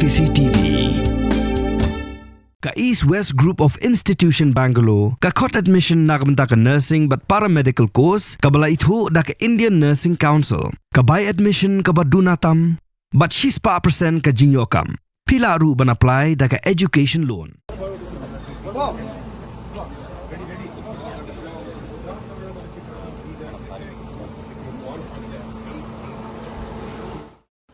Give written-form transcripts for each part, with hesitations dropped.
CCTV. Ka East West Group of Institution Bangalore, ka Cot Admission nakamta ka Nursing but Paramedical Course, kabala itho da ka Indian Nursing Council, ka By Admission ka Badunatam, but 6% ka Jinyokam. Pila ru ban apply da ka Education Loan.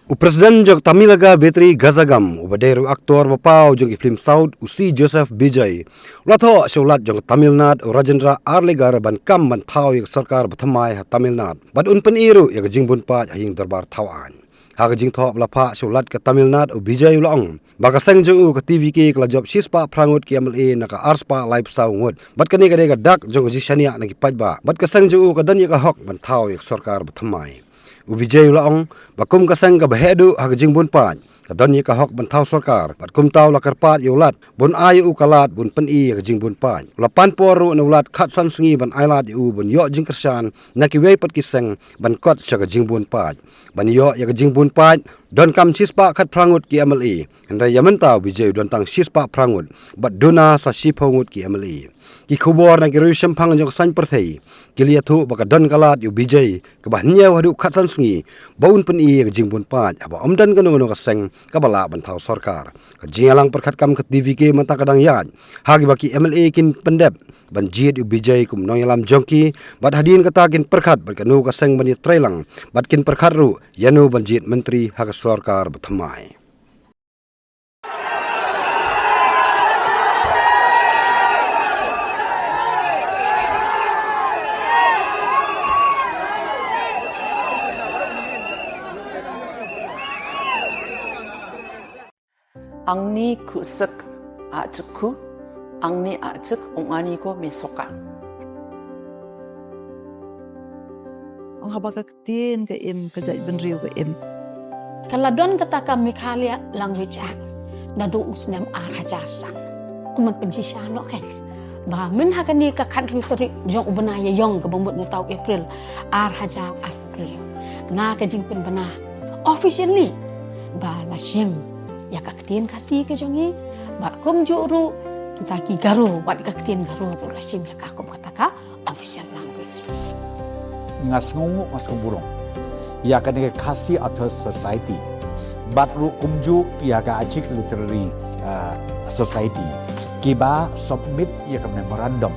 O Presiden jog Tamilaga Vetri Gazagam ubaderu aktor bapau jog film South usi Joseph Bijay latho sholat jog Tamil Nadu Rajendra Arlegar ban kam ban thau yak sarkar bathamai ha Tamil Nadu bad unpan iru yak jingbun pa hing darbar thawan ha jing tho lapa sholat ka Tamil Nadu Bijay ulong bagasang jong ka TVK kala job sispa prangut ki MLA naka arspa live saungut bad kani ka dak jog jishania naki pajba bad kasang jong ka dan yak hok ban thau yak sarkar bathamai Vijay laong bakum kasang ka bahedu hagjing bun pan kadon ye ka hok bantau sarkar bat kum taw la karpat yulat bun ayu kalat bun pen i hagjing bun pan lapan poru na ulat khat san sngi ban ailat yu bun yo jing kersan nakiwei pat kisang ban kot sa hagjing bun pan ban yo ya hagjing bun pan don kam sispa khat prangut ki MLA hendai yamenta Vijay don tang sispa prangut bat dona sa siphongut ki MLA ki khubor na giru sampang jok san perthei kilia thu baka don kalat yu Vijay ka bahnya wadu khat san sngi baun pen i hagjing bun pan aba omdan kanu no kasang kabala bantau sarkar ka jingalang perkhat kam ke TVK mata kadang yan hagi baki MLA kin pendep ban jid yu Vijay kum noyalam jongki bat hadin kata kin perkhat bat kanu kasang bani trailang bat kin perkhat ru yanu ban jid menteri hak sarkar bathamai Angni kusek ajku, angni ajek ongani ko mesoka. Ang habagak tin ka im kajay benriu ka im. Kaladon kata kami Kalia language act na do usnam arajasan. Kuman penjishano kan. Ba men hakani ka country tari jong ubanaya yong ka bombot ni tau April arhaja April. Na ka jingpen bana officially ba lashim ya kaktian kasih ke jongi bat kom juru kita ki garu bat kaktian garu tu lashim ya kakom kataka official language. Ngas ngungu mas kumburong ya kan ke kasih atau society bat ru kumju ya ka acik literary society kiba submit ya ka memorandum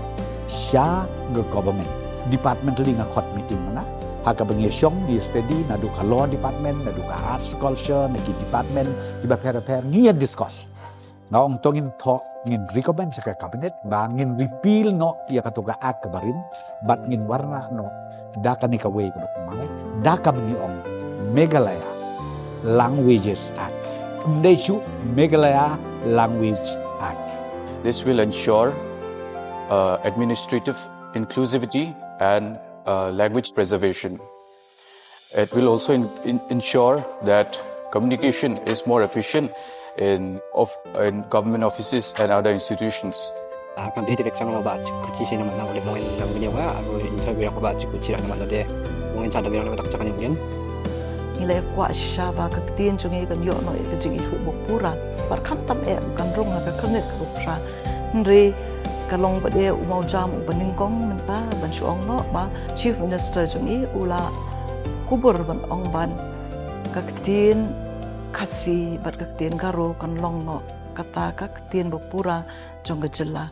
sha ke government department linga court meeting mana haka bengyong di study nadu ka law department nadu ka arts culture naki department iba per ngia discuss ngaong tongin tho ngin recommend sa cabinet ba ngin repeal no ia katuga ak barin bat ngin warna no daka ni ka way ka batmay daka bengyong Meghalaya Languages Act Mdeshu Meghalaya Language Act. This will ensure administrative inclusivity and language preservation. It will also ensure that communication is more efficient in government offices and other institutions. Kan dia tidak sangat baca kunci sini mana boleh mungkin yang beliau aku interview aku baca kunci yang mana dia mungkin cara beliau nak cakap yang lain. Nilai kuat syaba kaktian jungi kan yo no ka jing itu bokpuran barkam tam kan rong ka kanet ka bokpuran nri kalong bade umau jam ubaningkong menta ban suong no ba chief minister jungi ula kubur ban ong ban kaktin kasi bat kaktin garu kan long no kata kaktin bokpura jong gejela